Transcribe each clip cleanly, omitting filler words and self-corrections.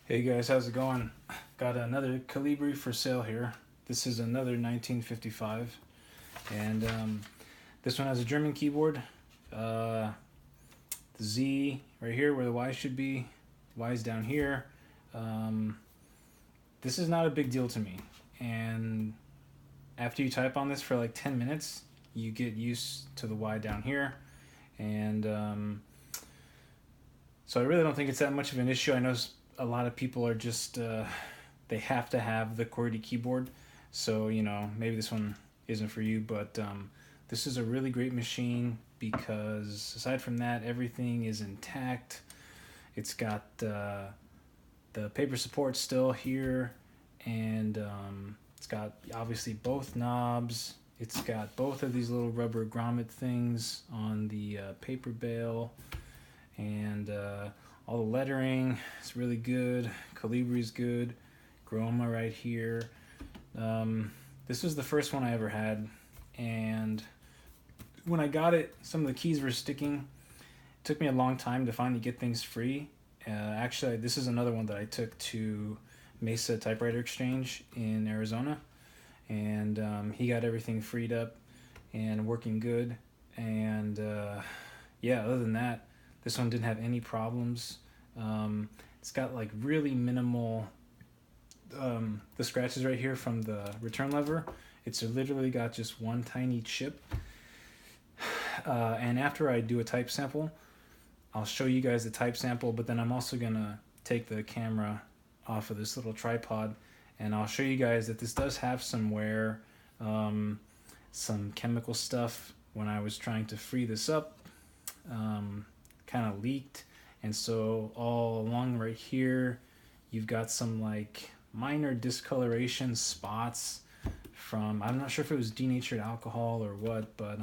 Hey guys, how's it going? Got another Kolibri for sale here. This is another 1955, and this one has a German keyboard. The Z right here where the Y should be. Y is down here. This is not a big deal to me, and after you type on this for like 10 minutes, you get used to the Y down here, and so I really don't think it's that much of an issue. I know a lot of people are just they have to have the QWERTY keyboard, so maybe this one isn't for you, but this is a really great machine because aside from that, everything is intact. It's got the paper support still here, and it's got obviously both knobs. It's got both of these little rubber grommet things on the paper bail, and all the lettering is really good. Kolibri's good. Groma right here. This was the first one I ever had, and when I got it, some of the keys were sticking. It took me a long time to finally get things free. Actually, this is another one that I took to Mesa Typewriter Exchange in Arizona, and he got everything freed up and working good. And yeah, other than that, this one didn't have any problems. It's got like really minimal, the scratches right here from the return lever. It's literally got just one tiny chip. And after I do a type sample, I'll show you guys the type sample, but then I'm also gonna take the camera off of this little tripod, and I'll show you guys that this does have some wear, some chemical stuff. When I was trying to free this up, kind of leaked, and so all along right here you've got some like minor discoloration spots from, I'm not sure if it was denatured alcohol or what, but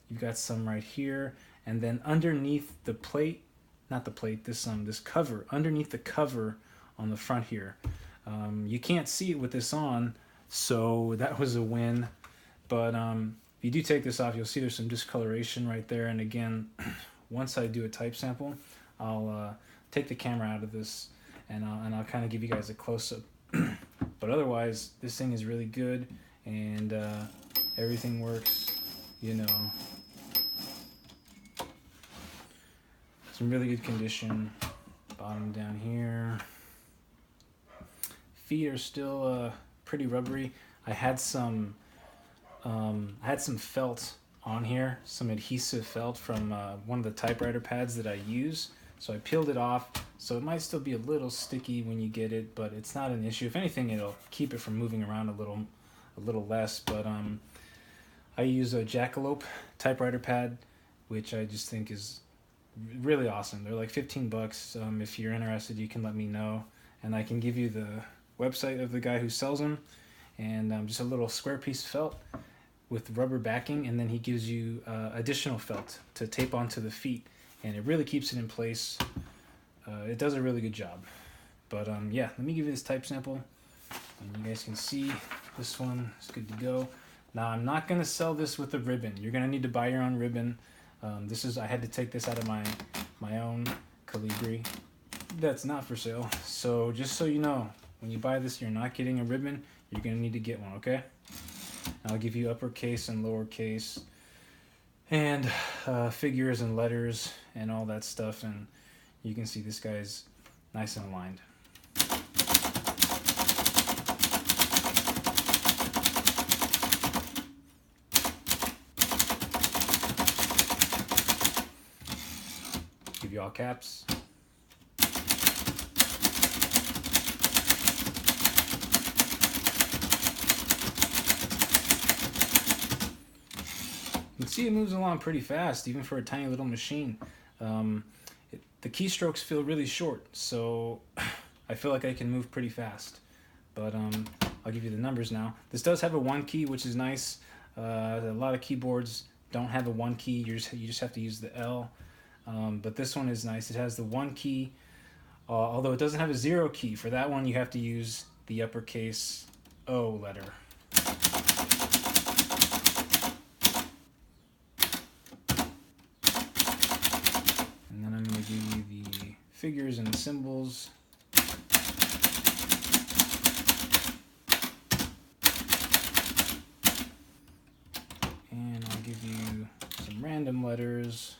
you've got some right here, and then underneath the plate, not the plate, this cover, underneath the cover on the front here, you can't see it with this on, so that was a win. But if you do take this off, you'll see there's some discoloration right there. And again, once I do a type sample, I'll take the camera out of this, and I'll kind of give you guys a close-up. But otherwise, this thing is really good, and everything works, It's in really good condition. Bottom down here. Feet are still pretty rubbery. I had some felt on here, some adhesive felt from one of the typewriter pads that I use. So I peeled it off, so it might still be a little sticky when you get it, but it's not an issue. If anything, it'll keep it from moving around a little less. But I use a Jackalope typewriter pad, which I just think is really awesome. They're like $15. If you're interested, you can let me know, and I can give you the website of the guy who sells them, and just a little square piece felt with rubber backing, and then he gives you additional felt to tape onto the feet, and it really keeps it in place. It does a really good job. But yeah, let me give you this type sample, and you guys can see this one is good to go. Now, I'm not going to sell this with a ribbon. You're going to need to buy your own ribbon. I had to take this out of my own Kolibri. That's not for sale. So just so you know, when you buy this, you're not getting a ribbon. You're going to need to get one, okay? I'll give you uppercase and lowercase, and figures and letters and all that stuff, and you can see this guy's nice and aligned. Give you all caps. You can see it moves along pretty fast, even for a tiny little machine. The keystrokes feel really short, so I feel like I can move pretty fast. But I'll give you the numbers now. This does have a 1 key, which is nice. A lot of keyboards don't have a 1 key. You just have to use the L. But this one is nice. It has the 1 key, although it doesn't have a 0 key. For that one, you have to use the uppercase O letter. And then I'm going to give you the figures and the symbols. random letters.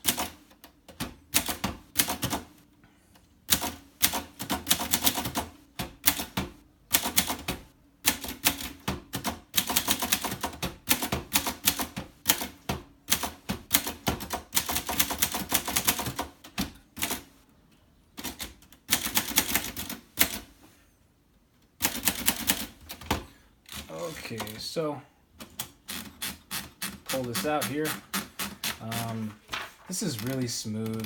Okay, so pull this out here. This is really smooth.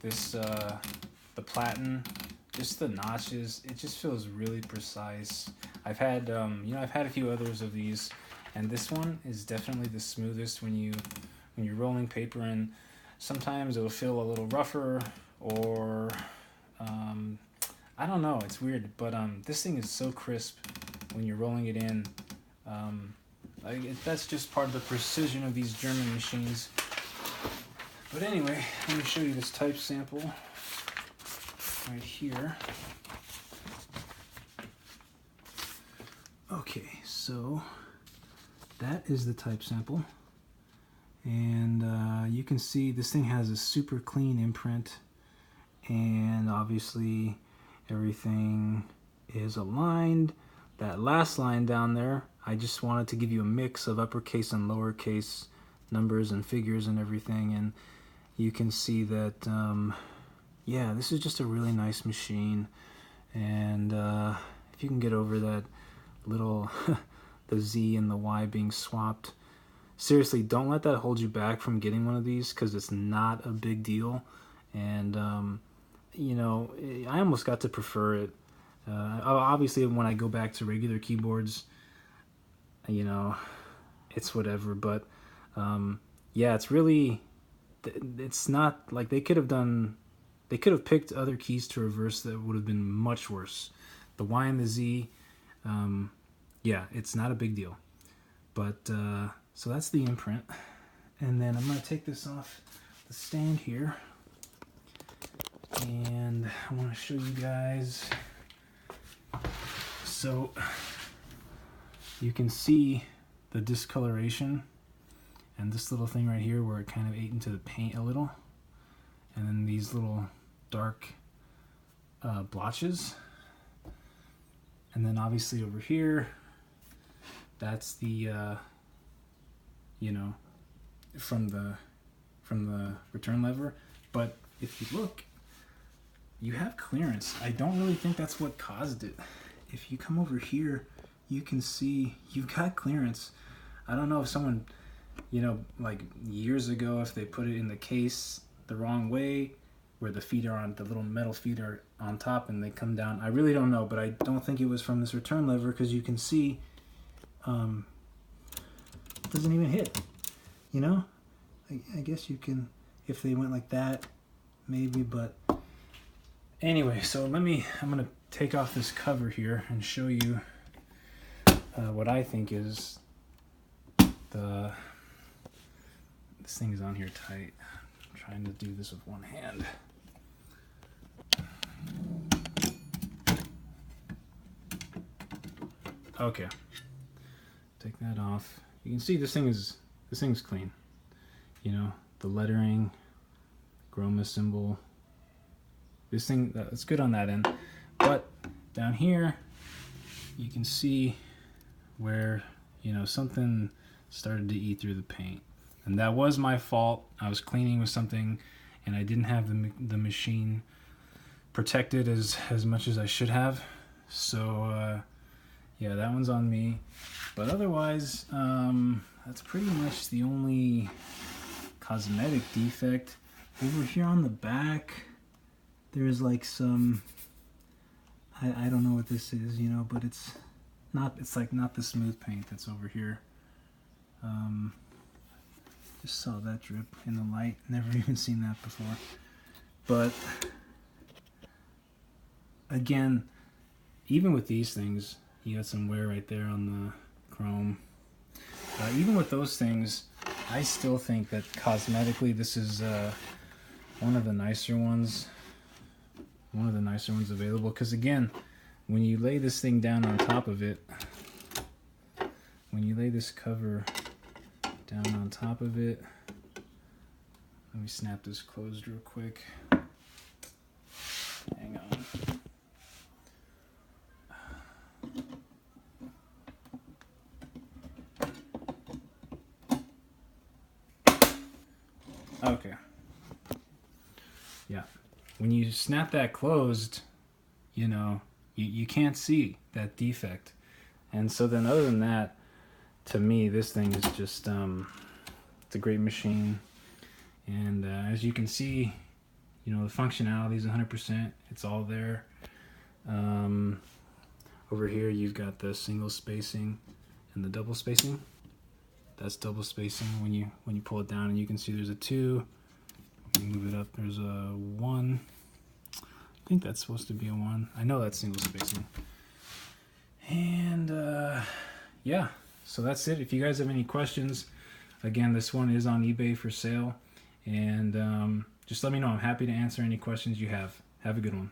This the platen, just the notches. It just feels really precise. I've had I've had a few others of these, and this one is definitely the smoothest when you're rolling paper. And sometimes it'll feel a little rougher, or I don't know. It's weird, but this thing is so crisp when you're rolling it in. That's just part of the precision of these German machines. But anyway, let me show you this type sample right here. Okay, so that is the type sample. And you can see this thing has a super clean imprint. And obviously everything is aligned. That last line down there, I just wanted to give you a mix of uppercase and lowercase numbers and figures and everything. And you can see that, yeah, this is just a really nice machine. And if you can get over that little, the Z and the Y being swapped, seriously, don't let that hold you back from getting one of these, because it's not a big deal. And, you know, I almost got to prefer it. Obviously, when I go back to regular keyboards, you know, it's whatever. But yeah, it's really, it's not like they could have picked other keys to reverse that would have been much worse. The Y and the Z, yeah, it's not a big deal. But so that's the imprint, and then I'm gonna take this off the stand here, and I want to show you guys. So you can see the discoloration and this little thing right here where it kind of ate into the paint a little, and then these little dark blotches, and then obviously over here, that's the you know, from the return lever. But if you look, you have clearance. I don't really think that's what caused it. If you come over here, you can see you've got clearance. I don't know if someone, you know, like years ago, if they put it in the case the wrong way, where the feet are on, the little metal feet are on top and they come down. I really don't know, but I don't think it was from this return lever, because you can see it doesn't even hit, you know? I guess you can, if they went like that, maybe, but anyway, so I'm gonna take off this cover here and show you what I think is this thing is on here tight. I'm trying to do this with one hand. Okay, take that off. You can see this thing's clean. You know, the lettering, Groma symbol. This thing, that's good on that end. But down here, you can see where, you know, something started to eat through the paint. And that was my fault. I was cleaning with something and I didn't have the machine protected as much as I should have. So, yeah, that one's on me. But otherwise, that's pretty much the only cosmetic defect. Over here on the back, there's like some, I don't know what this is, you know, but it's like not the smooth paint that's over here. Just saw that drip in the light, never even seen that before. But again, even with these things, you got some wear right there on the chrome. Even with those things, I still think that cosmetically this is one of the nicer ones. One of the nicer ones available, because again, when you lay this thing down on top of it, when you lay this cover down on top of it, Let me snap this closed real quick. Hang on. Okay. Yeah. When you snap that closed, you know, you can't see that defect. And so then other than that, to me, this thing is just, it's a great machine. And as you can see, you know, the functionality is 100%. It's all there. Over here, you've got the single spacing and the double spacing. That's double spacing when you pull it down, and you can see there's a 2. When you move it up, there's a 1. I think that's supposed to be a 1. I know that's single spacing. And yeah, so that's it. If you guys have any questions, again, this one is on eBay for sale. And just let me know. I'm happy to answer any questions you have. Have a good one.